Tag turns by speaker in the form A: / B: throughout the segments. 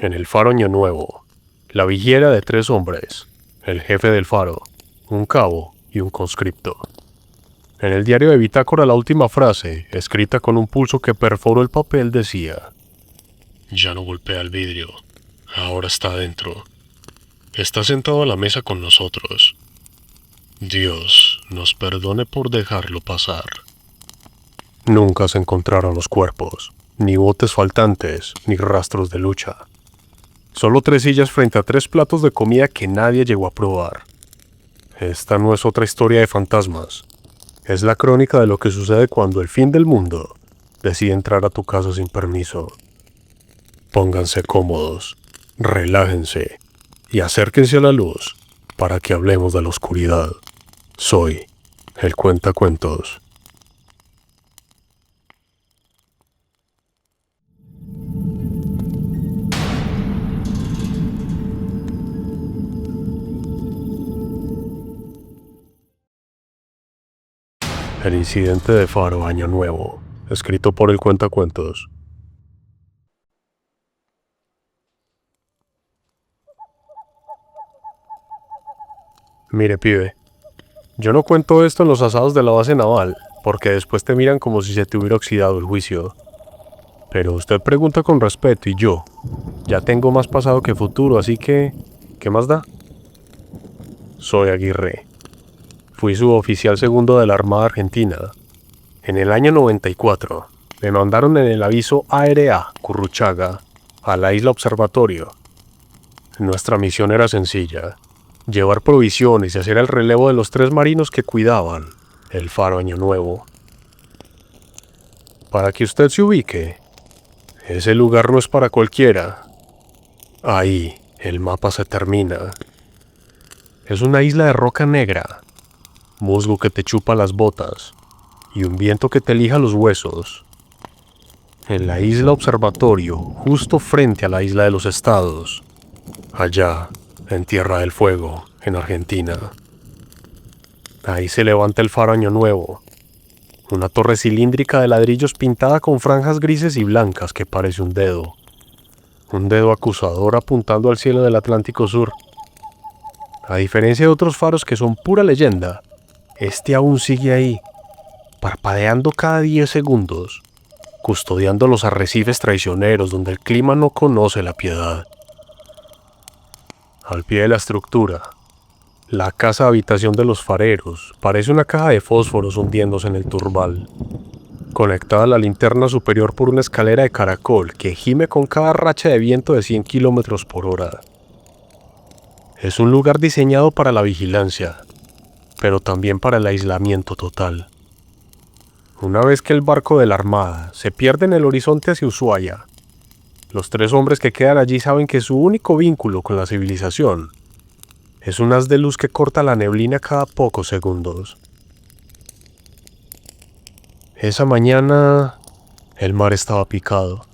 A: En el faro Año Nuevo, la vigía de 3 hombres, el jefe del faro, un cabo y un conscripto. En el diario de bitácora la última frase, escrita con un pulso que perforó el papel, decía: ya no golpea el vidrio, ahora está adentro. Está sentado a la mesa con nosotros. Dios nos perdone por dejarlo pasar. Nunca se encontraron los cuerpos, ni botes faltantes, ni rastros de lucha. Solo 3 sillas frente a 3 platos de comida que nadie llegó a probar. Esta no es otra historia de fantasmas. Es la crónica de lo que sucede cuando el fin del mundo decide entrar a tu casa sin permiso. Pónganse cómodos, relájense y acérquense a la luz para que hablemos de la oscuridad. Soy el Cuentacuentos. El incidente de Faro Año Nuevo, escrito por el Cuentacuentos. Mire, pibe, yo no cuento esto en los asados de la base naval, porque después te miran como si se te hubiera oxidado el juicio. Pero usted pregunta con respeto y yo ya tengo más pasado que futuro, así que ¿qué más da? Soy Aguirre. Fui suboficial segundo de la Armada Argentina. En el año 94 me mandaron en el aviso ARA Curruchaga a la isla Observatorio. Nuestra misión era sencilla: llevar provisiones y hacer el relevo de los 3 marinos que cuidaban el faro Año Nuevo. Para que usted se ubique, ese lugar no es para cualquiera. Ahí el mapa se termina. Es una isla de roca negra, musgo que te chupa las botas y un viento que te lija los huesos. En la isla Observatorio, justo frente a la isla de los Estados, allá, en Tierra del Fuego, en Argentina. Ahí se levanta el faro Año Nuevo, una torre cilíndrica de ladrillos pintada con franjas grises y blancas que parece un dedo acusador apuntando al cielo del Atlántico Sur. A diferencia de otros faros que son pura leyenda, este aún sigue ahí, parpadeando cada 10 segundos, custodiando los arrecifes traicioneros donde el clima no conoce la piedad. Al pie de la estructura, la casa habitación de los fareros parece una caja de fósforos hundiéndose en el turbal, conectada a la linterna superior por una escalera de caracol que gime con cada racha de viento de 100 kilómetros por hora. Es un lugar diseñado para la vigilancia, pero también para el aislamiento total. Una vez que el barco de la Armada se pierde en el horizonte hacia Ushuaia, los 3 hombres que quedan allí saben que su único vínculo con la civilización es un haz de luz que corta la neblina cada pocos segundos. Esa mañana, el mar estaba picado.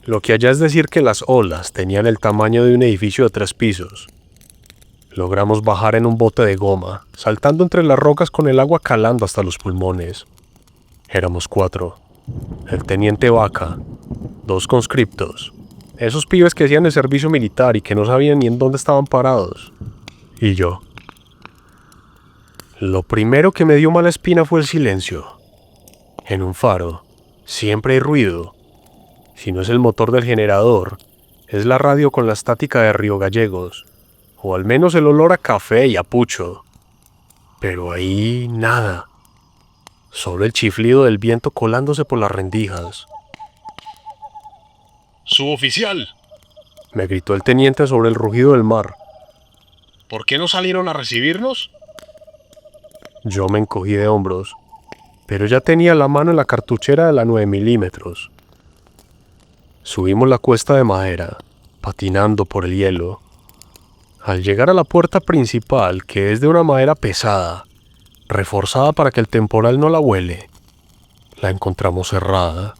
A: Lo que allá es decir que las olas tenían el tamaño de un edificio de 3 pisos. Logramos bajar en un bote de goma, saltando entre las rocas con el agua calando hasta los pulmones. Éramos 4. El teniente Vaca, 2 conscriptos, esos pibes que hacían el servicio militar y que no sabían ni en dónde estaban parados, y yo. Lo primero que me dio mala espina fue el silencio. En un faro siempre hay ruido. Si no es el motor del generador, es la radio con la estática de Río Gallegos, o al menos el olor a café y a pucho. Pero ahí nada. Solo el chiflido del viento colándose por las rendijas.
B: ¡Suboficial!,
A: me gritó el teniente sobre el rugido del mar.
B: ¿Por qué no salieron a recibirnos?
A: Yo me encogí de hombros, pero ya tenía la mano en la cartuchera de la 9 milímetros. Subimos la cuesta de madera, patinando por el hielo. Al llegar a la puerta principal, que es de una madera pesada, reforzada para que el temporal no la huele, la encontramos cerrada,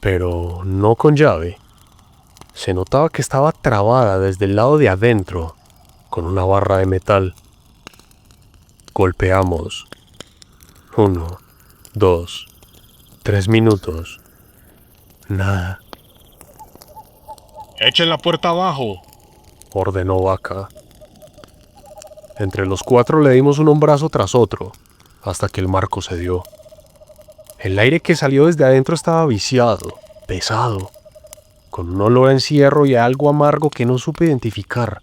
A: pero no con llave. Se notaba que estaba trabada desde el lado de adentro, con una barra de metal. Golpeamos. 1, 2, 3 minutos. Nada.
B: Echen la puerta abajo,
A: ordenó Vaca. Entre los cuatro le dimos un hombrazo tras otro, hasta que el marco cedió. El aire que salió desde adentro estaba viciado, pesado, con un olor a encierro y a algo amargo que no supe identificar.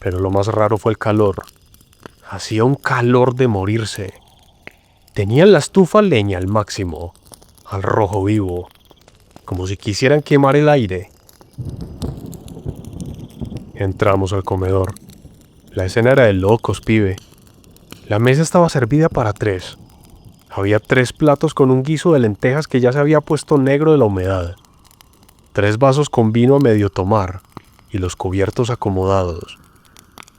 A: Pero lo más raro fue el calor. Hacía un calor de morirse. Tenían la estufa leña al máximo, al rojo vivo, como si quisieran quemar el aire. Entramos al comedor. La escena era de locos, pibe. La mesa estaba servida para 3. Había 3 platos con un guiso de lentejas que ya se había puesto negro de la humedad. 3 vasos con vino a medio tomar y los cubiertos acomodados,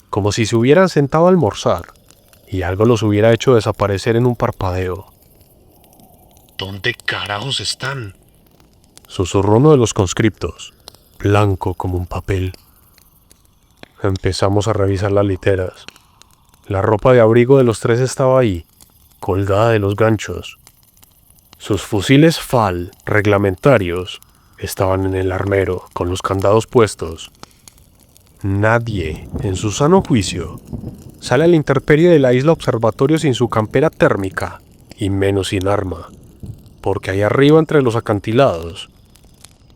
A: como si se hubieran sentado a almorzar y algo los hubiera hecho desaparecer en un parpadeo.
B: ¿Dónde carajos están?
A: Susurró uno de los conscriptos, blanco como un papel. Empezamos a revisar las literas. La ropa de abrigo de los 3 estaba ahí, colgada de los ganchos. Sus fusiles FAL reglamentarios estaban en el armero, con los candados puestos. Nadie, en su sano juicio, sale a la intemperie de la isla observatorio sin su campera térmica, y menos sin arma, porque ahí arriba entre los acantilados,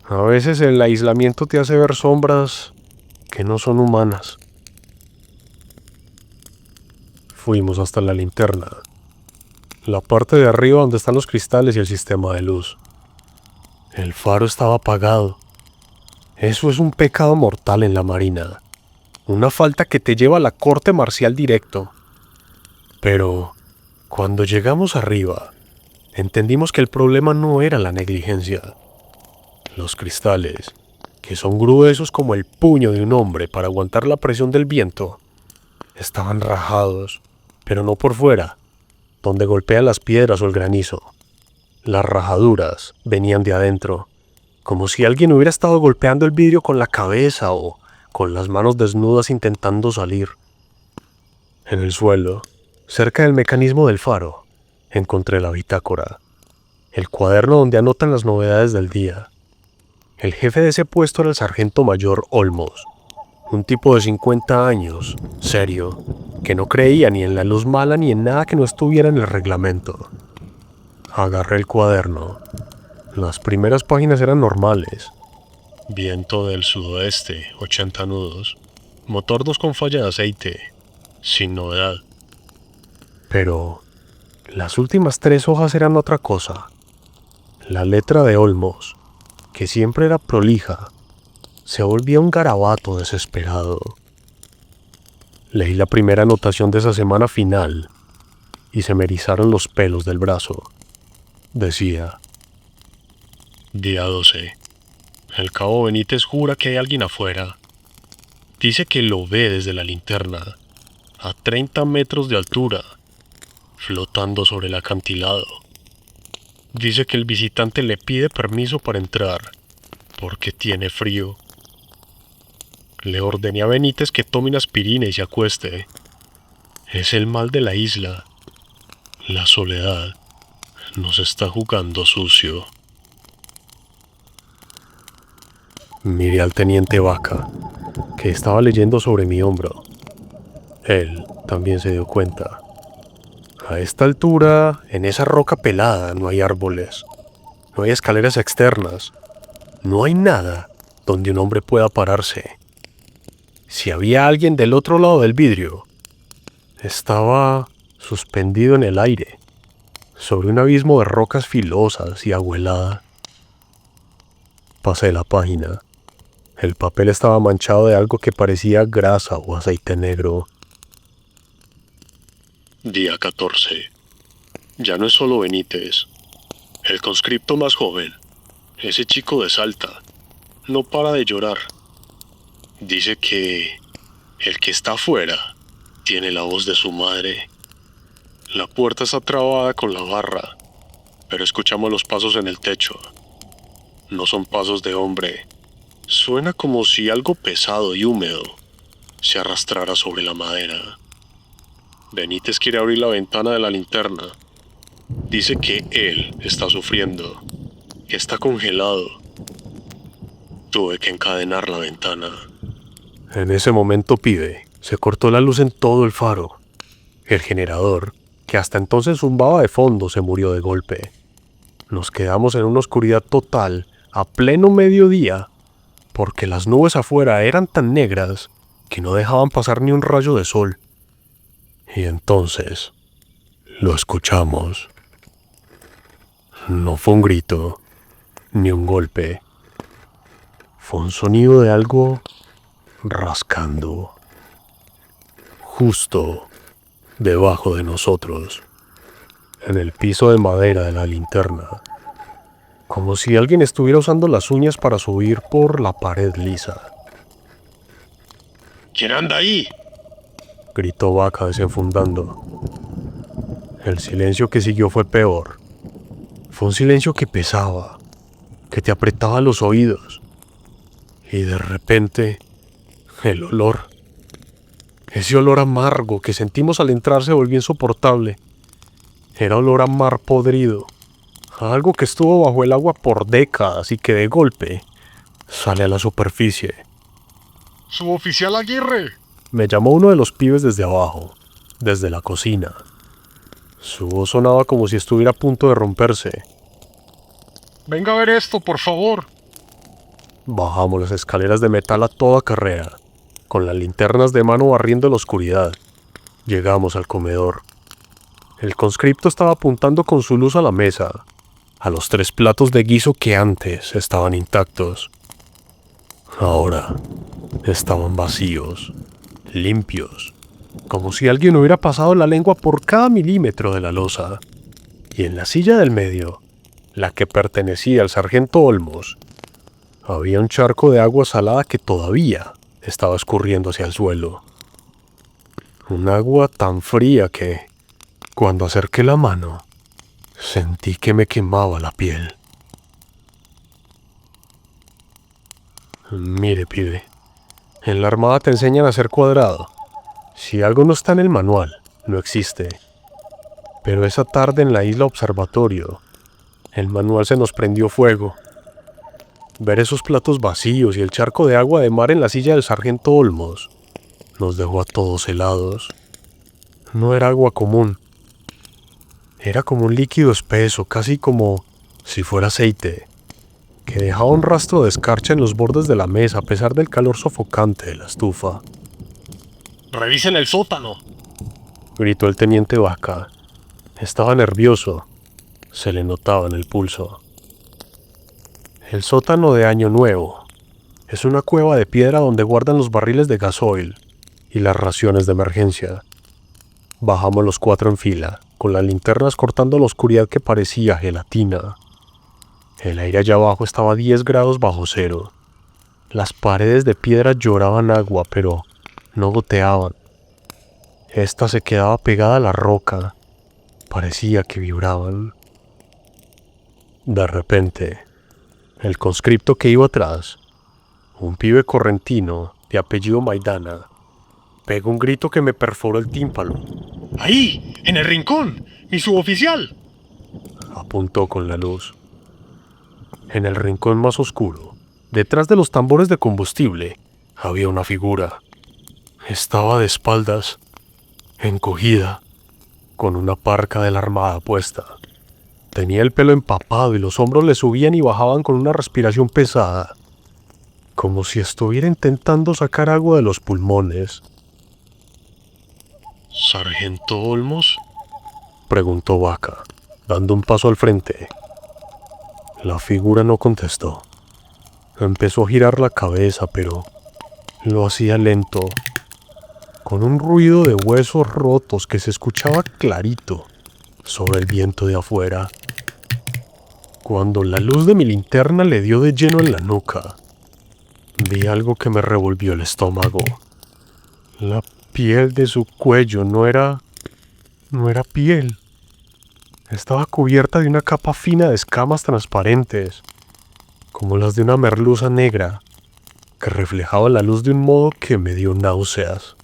A: a veces el aislamiento te hace ver sombras que no son humanas. Fuimos hasta la linterna, la parte de arriba donde están los cristales y el sistema de luz. El faro estaba apagado. Eso es un pecado mortal en la marina, una falta que te lleva a la corte marcial directo. Pero cuando llegamos arriba, entendimos que el problema no era la negligencia. Los cristales, que son gruesos como el puño de un hombre para aguantar la presión del viento, estaban rajados, pero no por fuera, donde golpean las piedras o el granizo. Las rajaduras venían de adentro, como si alguien hubiera estado golpeando el vidrio con la cabeza o con las manos desnudas intentando salir. En el suelo, cerca del mecanismo del faro, encontré la bitácora, el cuaderno donde anotan las novedades del día. El jefe de ese puesto era el sargento mayor Olmos, un tipo de 50 años, serio, que no creía ni en la luz mala ni en nada que no estuviera en el reglamento. Agarré el cuaderno. Las primeras páginas eran normales.
B: Viento del sudoeste, 80 nudos. Motor 2 con falla de aceite. Sin novedad.
A: Pero las últimas 3 hojas eran otra cosa. La letra de Olmos, que siempre era prolija, se volvía un garabato desesperado. Leí la primera anotación de esa semana final y se me erizaron los pelos del brazo. Decía:
B: Día 12. El cabo Benítez jura que hay alguien afuera. Dice que lo ve desde la linterna, a 30 metros de altura, flotando sobre el acantilado. Dice que el visitante le pide permiso para entrar, porque tiene frío. Le ordené a Benítez que tome una aspirina y se acueste. Es el mal de la isla. La soledad nos está jugando sucio.
A: Miré al teniente Vaca, que estaba leyendo sobre mi hombro. Él también se dio cuenta. A esta altura, en esa roca pelada, no hay árboles, no hay escaleras externas, no hay nada donde un hombre pueda pararse. Si había alguien del otro lado del vidrio, estaba suspendido en el aire, sobre un abismo de rocas filosas y abuelada. Pasé la página. El papel estaba manchado de algo que parecía grasa o aceite negro.
B: Día 14. Ya no es solo Benítez. El conscripto más joven, ese chico de Salta, no para de llorar. Dice que el que está afuera tiene la voz de su madre. La puerta está trabada con la barra, pero escuchamos los pasos en el techo. No son pasos de hombre. Suena como si algo pesado y húmedo se arrastrara sobre la madera. Benítez quiere abrir la ventana de la linterna. Dice que él está sufriendo, que está congelado. Tuve que encadenar la ventana.
A: En ese momento, pibe, se cortó la luz en todo el faro. El generador, que hasta entonces zumbaba de fondo, se murió de golpe. Nos quedamos en una oscuridad total, a pleno mediodía, porque las nubes afuera eran tan negras que no dejaban pasar ni un rayo de sol. Y entonces lo escuchamos. No fue un grito, ni un golpe. Fue un sonido de algo rascando, justo debajo de nosotros, en el piso de madera de la linterna, como si alguien estuviera usando las uñas para subir por la pared lisa.
B: ¿Quién anda ahí?
A: Gritó Vaca desenfundando. El silencio que siguió fue peor. Fue un silencio que pesaba, que te apretaba los oídos. Y de repente, el olor. Ese olor amargo que sentimos al entrar se volvió insoportable. Era olor a mar podrido, a algo que estuvo bajo el agua por décadas y que de golpe sale a la superficie.
C: ¡Suboficial Aguirre!
A: Me llamó uno de los pibes desde abajo, desde la cocina. Su voz sonaba como si estuviera a punto de romperse.
C: Venga a ver esto, por favor.
A: Bajamos las escaleras de metal a toda carrera, con las linternas de mano barriendo la oscuridad. Llegamos al comedor. El conscripto estaba apuntando con su luz a la mesa, a los 3 platos de guiso que antes estaban intactos. Ahora estaban vacíos, limpios, como si alguien hubiera pasado la lengua por cada milímetro de la loza. Y en la silla del medio, la que pertenecía al sargento Olmos, había un charco de agua salada que todavía estaba escurriendo hacia el suelo. Un agua tan fría que, cuando acerqué la mano, sentí que me quemaba la piel. Mire, pibe, en la Armada te enseñan a ser cuadrado. Si algo no está en el manual, no existe. Pero esa tarde en la isla Observatorio, el manual se nos prendió fuego. Ver esos platos vacíos y el charco de agua de mar en la silla del sargento Olmos nos dejó a todos helados. No era agua común. Era como un líquido espeso, casi como si fuera aceite, que dejaba un rastro de escarcha en los bordes de la mesa a pesar del calor sofocante de la estufa.
C: ¡Revisen el sótano!
A: Gritó el teniente Vaca. Estaba nervioso. Se le notaba en el pulso. El sótano de Año Nuevo es una cueva de piedra donde guardan los barriles de gasoil y las raciones de emergencia. Bajamos los 4 en fila, con las linternas cortando la oscuridad que parecía gelatina. El aire allá abajo estaba a 10 grados bajo cero. Las paredes de piedra lloraban agua, pero no goteaban. Esta se quedaba pegada a la roca. Parecía que vibraban. De repente, el conscripto que iba atrás, un pibe correntino de apellido Maidana, pegó un grito que me perforó el tímpano.
C: ¡Ahí! ¡En el rincón! ¡Mi suboficial!
A: Apuntó con la luz. En el rincón más oscuro, detrás de los tambores de combustible, había una figura. Estaba de espaldas, encogida, con una parca de la Armada puesta. Tenía el pelo empapado y los hombros le subían y bajaban con una respiración pesada, como si estuviera intentando sacar agua de los pulmones.
B: ¿Sargento Olmos?
A: Preguntó Vaca, dando un paso al frente. La figura no contestó. Empezó a girar la cabeza, pero lo hacía lento, con un ruido de huesos rotos que se escuchaba clarito sobre el viento de afuera. Cuando la luz de mi linterna le dio de lleno en la nuca, vi algo que me revolvió el estómago. La piel de su cuello no era piel. Estaba cubierta de una capa fina de escamas transparentes, como las de una merluza negra, que reflejaba la luz de un modo que me dio náuseas.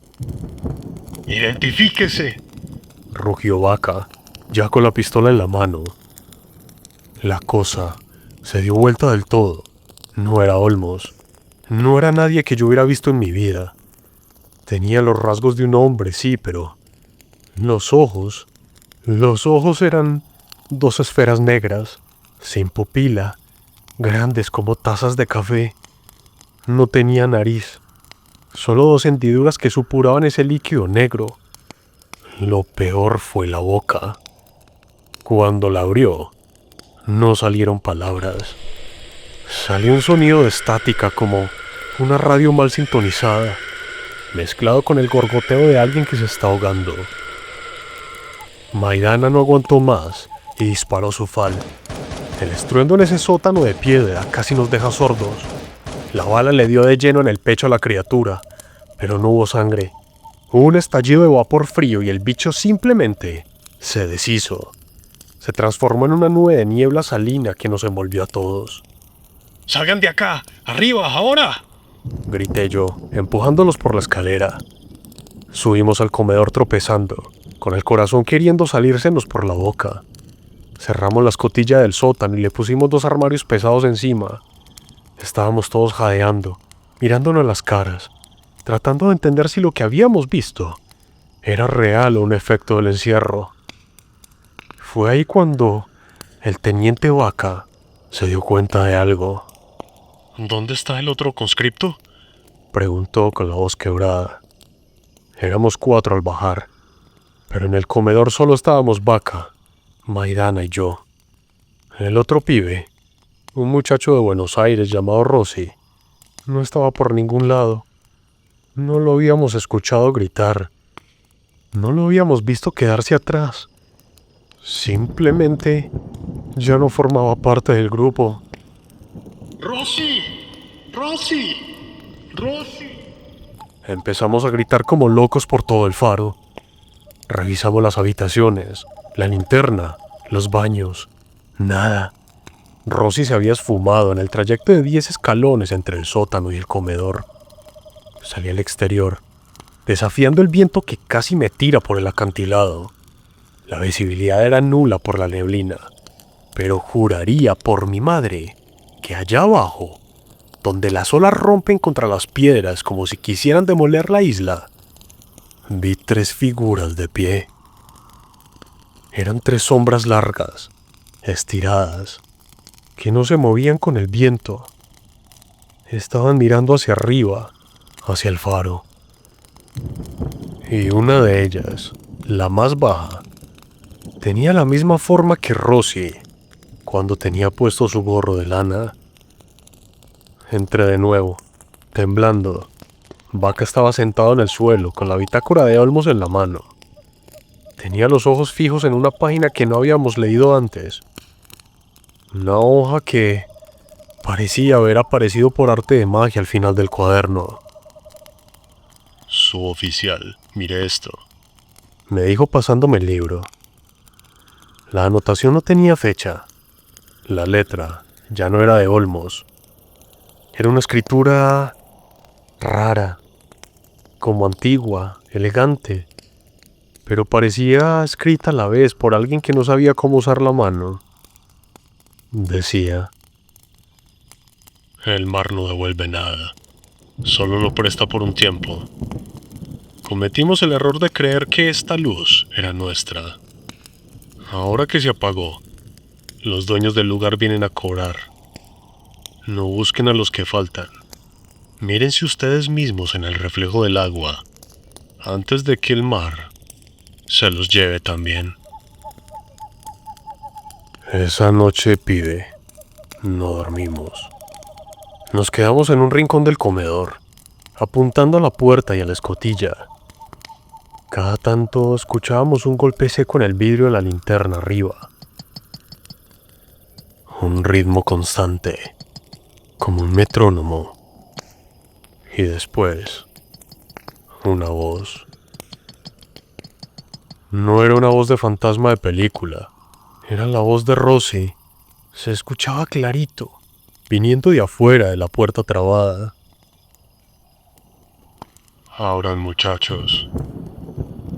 C: ¡Identifíquese!
A: Rugió Vaca, ya con la pistola en la mano. La cosa se dio vuelta del todo. No era Olmos. No era nadie que yo hubiera visto en mi vida. Tenía los rasgos de un hombre, sí, pero los ojos eran dos esferas negras, sin pupila, grandes como tazas de café. No tenía nariz, solo dos hendiduras que supuraban ese líquido negro. Lo peor fue la boca. Cuando la abrió, no salieron palabras. Salió un sonido de estática como una radio mal sintonizada, mezclado con el gorgoteo de alguien que se está ahogando. Maidana no aguantó más y disparó su fal. El estruendo en ese sótano de piedra casi nos deja sordos. La bala le dio de lleno en el pecho a la criatura, pero no hubo sangre. Hubo un estallido de vapor frío y el bicho simplemente se deshizo. Se transformó en una nube de niebla salina que nos envolvió a todos.
C: ¡Salgan de acá! ¡Arriba, ahora!
A: Grité yo, empujándolos por la escalera. Subimos al comedor tropezando, con el corazón queriendo salírsenos por la boca. Cerramos la escotilla del sótano y le pusimos 2 armarios pesados encima. Estábamos todos jadeando, mirándonos las caras, tratando de entender si lo que habíamos visto era real o un efecto del encierro. Fue ahí cuando el teniente Vaca se dio cuenta de algo.
B: ¿Dónde está el otro conscripto?
A: Preguntó con la voz quebrada. Éramos 4 al bajar, pero en el comedor solo estábamos Vaca, Maidana y yo. El otro pibe, un muchacho de Buenos Aires llamado Rossi, no estaba por ningún lado. No lo habíamos escuchado gritar. No lo habíamos visto quedarse atrás. Simplemente ya no formaba parte del grupo.
C: ¡Rossi! ¡Rossi! ¡Rossi!
A: Empezamos a gritar como locos por todo el faro. Revisamos las habitaciones, la linterna, los baños. Nada. Rossi se había esfumado en el trayecto de 10 escalones entre el sótano y el comedor. Salí al exterior, desafiando el viento que casi me tira por el acantilado. La visibilidad era nula por la neblina, pero juraría por mi madre que allá abajo, donde las olas rompen contra las piedras como si quisieran demoler la isla, vi 3 figuras de pie. Eran 3 sombras largas, estiradas, que no se movían con el viento. Estaban mirando hacia arriba, hacia el faro. Y una de ellas, la más baja, tenía la misma forma que Rossi cuando tenía puesto su gorro de lana. Entré de nuevo, temblando. Vaca estaba sentado en el suelo con la bitácora de Olmos en la mano. Tenía los ojos fijos en una página que no habíamos leído antes. Una hoja que parecía haber aparecido por arte de magia al final del cuaderno.
B: Suboficial, mire esto.
A: Me dijo pasándome el libro. La anotación no tenía fecha. La letra ya no era de Olmos. Era una escritura rara, como antigua, elegante, pero parecía escrita a la vez por alguien que no sabía cómo usar la mano. Decía:
B: El mar no devuelve nada, solo lo presta por un tiempo. Cometimos el error de creer que esta luz era nuestra. Ahora que se apagó, los dueños del lugar vienen a cobrar. No busquen a los que faltan. Mírense ustedes mismos en el reflejo del agua, antes de que el mar se los lleve también.
A: Esa noche, pibe, no dormimos. Nos quedamos en un rincón del comedor, apuntando a la puerta y a la escotilla. Cada tanto escuchábamos un golpe seco en el vidrio de la linterna arriba. Un ritmo constante, como un metrónomo. Y después, una voz. No era una voz de fantasma de película, era la voz de Rossi. Se escuchaba clarito, viniendo de afuera de la puerta trabada.
B: Abran, muchachos.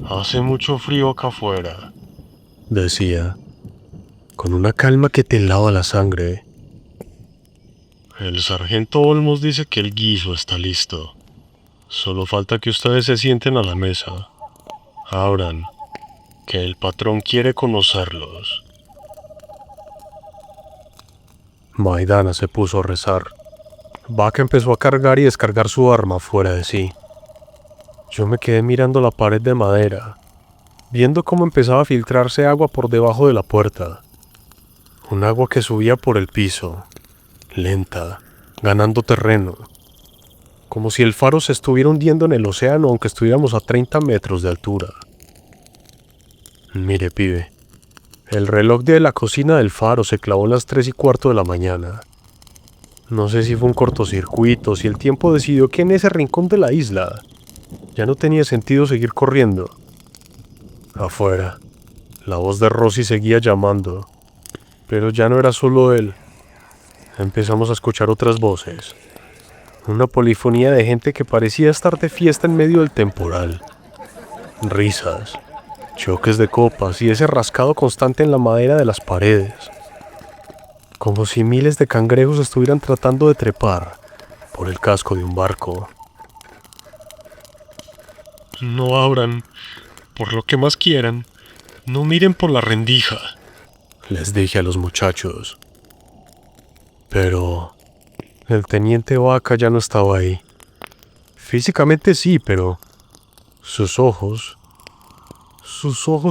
B: Hace mucho frío acá afuera,
A: decía, con una calma que te helaba la sangre.
B: El sargento Olmos dice que el guiso está listo. Solo falta que ustedes se sienten a la mesa. Abran, que el patrón quiere conocerlos.
A: Maidana se puso a rezar. Vaca empezó a cargar y descargar su arma fuera de sí. Yo me quedé mirando la pared de madera, viendo cómo empezaba a filtrarse agua por debajo de la puerta. Un agua que subía por el piso, lenta, ganando terreno, como si el faro se estuviera hundiendo en el océano aunque estuviéramos a 30 metros de altura. Mire, pibe, el reloj de la cocina del faro se clavó en las 3:15 de la mañana. No sé si fue un cortocircuito, si el tiempo decidió que en ese rincón de la isla ya no tenía sentido seguir corriendo. Afuera, la voz de Rossi seguía llamando, pero ya no era solo él. Empezamos a escuchar otras voces, una polifonía de gente que parecía estar de fiesta en medio del temporal. Risas, choques de copas y ese rascado constante en la madera de las paredes, como si miles de cangrejos estuvieran tratando de trepar por el casco de un barco.
B: No abran, por lo que más quieran. No miren por la rendija,
A: les dije a los muchachos. Pero el teniente Vaca ya no estaba ahí. Físicamente sí, pero sus ojos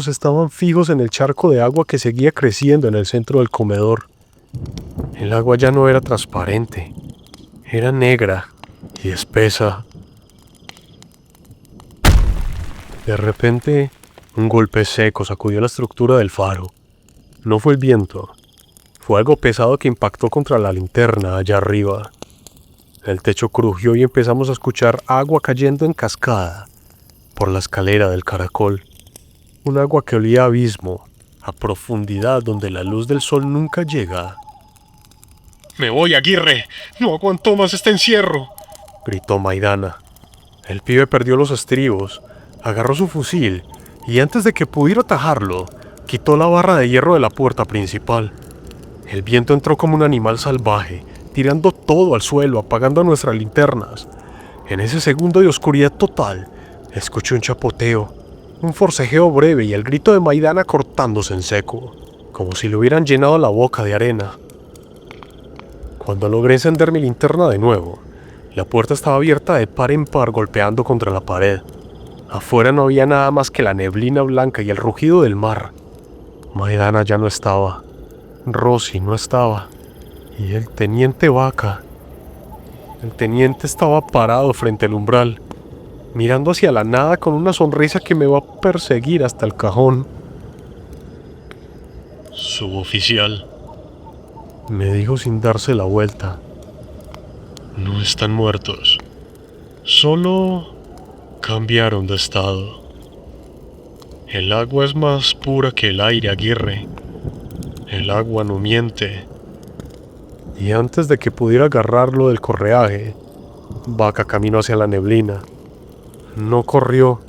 A: estaban fijos en el charco de agua que seguía creciendo en el centro del comedor. El agua ya no era transparente, era negra y espesa. De repente, un golpe seco sacudió la estructura del faro. No fue el viento, fue algo pesado que impactó contra la linterna allá arriba. El techo crujió y empezamos a escuchar agua cayendo en cascada por la escalera del caracol. Un agua que olía a abismo, a profundidad donde la luz del sol nunca llega.
C: Me voy, Aguirre. No aguanto más este encierro.
A: Gritó Maidana. El pibe perdió los estribos, agarró su fusil y antes de que pudiera atajarlo, quitó la barra de hierro de la puerta principal. El viento entró como un animal salvaje, tirando todo al suelo, apagando nuestras linternas. En ese segundo de oscuridad total, escuché un chapoteo, un forcejeo breve y el grito de Maidana cortándose en seco, como si le hubieran llenado la boca de arena. Cuando logré encender mi linterna de nuevo, la puerta estaba abierta de par en par golpeando contra la pared. Afuera no había nada más que la neblina blanca y el rugido del mar. Maidana ya no estaba, Rossi no estaba, y el teniente Vaca. El teniente estaba parado frente al umbral, mirando hacia la nada con una sonrisa que me va a perseguir hasta el cajón.
B: Suboficial,
A: Me dijo sin darse la vuelta.
B: no están muertos. Solo cambiaron de estado. El agua es más pura que el aire, Aguirre. El agua no miente.
A: Y antes de que pudiera agarrarlo del correaje, Vaca caminó hacia la neblina. No corrió,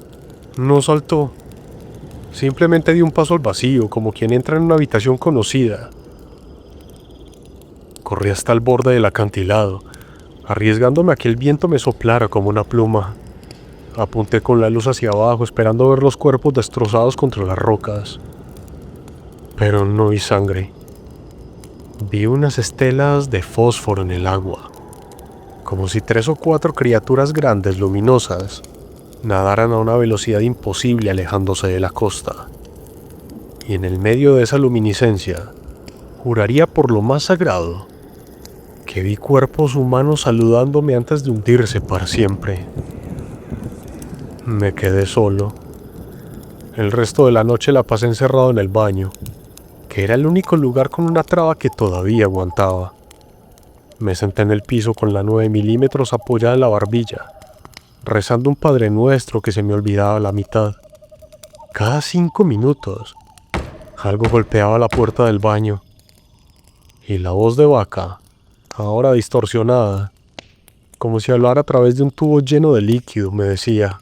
A: no saltó. Simplemente dio un paso al vacío, como quien entra en una habitación conocida. Corrí hasta el borde del acantilado, arriesgándome a que el viento me soplara como una pluma. Apunté con la luz hacia abajo, esperando ver los cuerpos destrozados contra las rocas. Pero no vi sangre. Vi unas estelas de fósforo en el agua, como si 3 o 4 criaturas grandes luminosas nadaran a una velocidad imposible alejándose de la costa. Y en el medio de esa luminiscencia, juraría por lo más sagrado, que vi cuerpos humanos saludándome antes de hundirse para siempre. Me quedé solo. El resto de la noche la pasé encerrado en el baño, que era el único lugar con una traba que todavía aguantaba. Me senté en el piso con la 9 milímetros apoyada en la barbilla, rezando un Padre Nuestro que se me olvidaba a la mitad. Cada 5 minutos, algo golpeaba la puerta del baño, y la voz de Vaca, ahora distorsionada, como si hablara a través de un tubo lleno de líquido, me decía: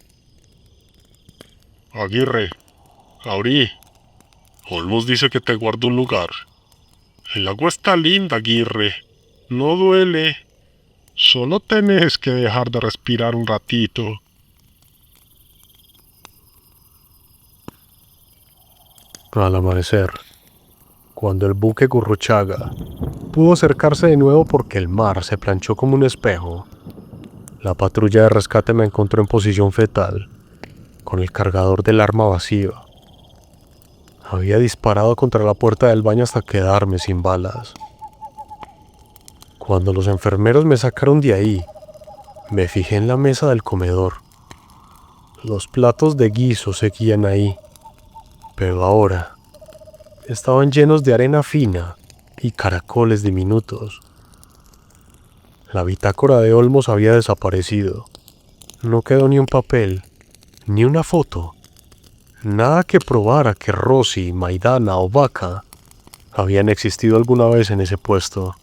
B: Aguirre, abrí. Olmos dice que te guardo un lugar. El agua está linda, Aguirre. No duele.
C: Solo tenés que dejar de respirar un ratito.
A: Al amanecer, cuando el buque Gurruchaga pudo acercarse de nuevo porque el mar se planchó como un espejo, la patrulla de rescate me encontró en posición fetal, con el cargador del arma vacío. Había disparado contra la puerta del baño hasta quedarme sin balas. Cuando los enfermeros me sacaron de ahí, me fijé en la mesa del comedor. Los platos de guiso seguían ahí, pero ahora estaban llenos de arena fina y caracoles diminutos. La bitácora de Olmos había desaparecido. No quedó ni un papel, ni una foto. Nada que probara que Rosy, Maidana o Vaca habían existido alguna vez en ese puesto.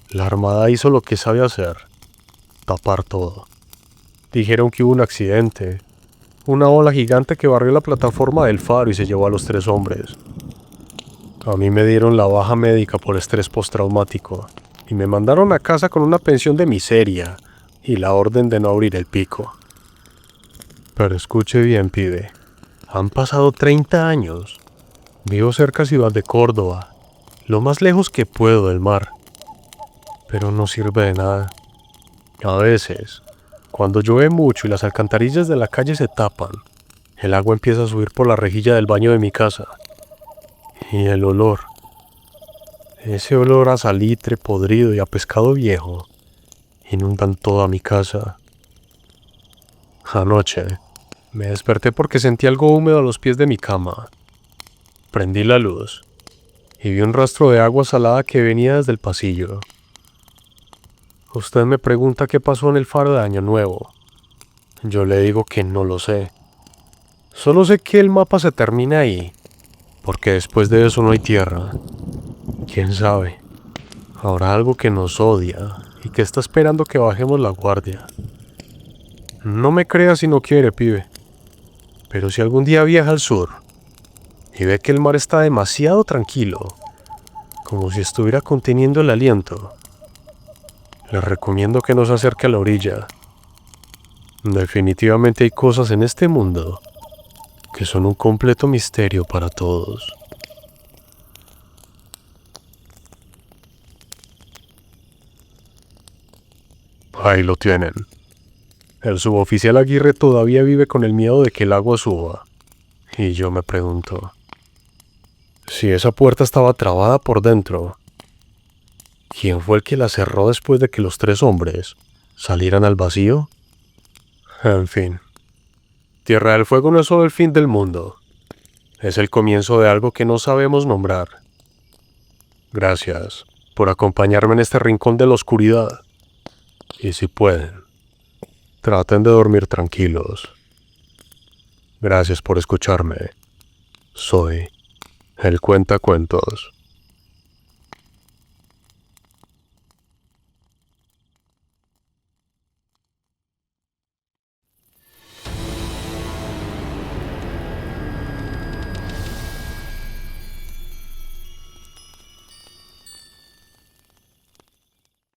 A: La Armada hizo lo que sabe hacer: tapar todo. Dijeron que hubo un accidente, una ola gigante que barrió la plataforma del faro y se llevó a los 3 hombres. A mí me dieron la baja médica por estrés postraumático y me mandaron a casa con una pensión de miseria y la orden de no abrir el pico. Pero escuche bien, pibe. Han pasado 30 años. Vivo cerca de Ciudad de Córdoba, lo más lejos que puedo del mar. Pero no sirve de nada. A veces, cuando llueve mucho y las alcantarillas de la calle se tapan, el agua empieza a subir por la rejilla del baño de mi casa. Y el olor, ese olor a salitre podrido y a pescado viejo, inundan toda mi casa. Anoche, me desperté porque sentí algo húmedo a los pies de mi cama. Prendí la luz y vi un rastro de agua salada que venía desde el pasillo. Usted me pregunta qué pasó en el faro de Año Nuevo. Yo le digo que no lo sé. Solo sé que el mapa se termina ahí, porque después de eso no hay tierra. ¿Quién sabe? Habrá algo que nos odia y que está esperando que bajemos la guardia. No me crea si no quiere, pibe. Pero si algún día viaja al sur y ve que el mar está demasiado tranquilo, como si estuviera conteniendo el aliento, le recomiendo que no se acerque a la orilla. Definitivamente hay cosas en este mundo que son un completo misterio para todos. Ahí lo tienen. El suboficial Aguirre todavía vive con el miedo de que el agua suba. Y yo me pregunto, si esa puerta estaba trabada por dentro, ¿quién fue el que la cerró después de que los 3 hombres salieran al vacío? En fin, Tierra del Fuego no es solo el fin del mundo, es el comienzo de algo que no sabemos nombrar. Gracias por acompañarme en este rincón de la oscuridad. Y si pueden, traten de dormir tranquilos. Gracias por escucharme. Soy el Cuentacuentos.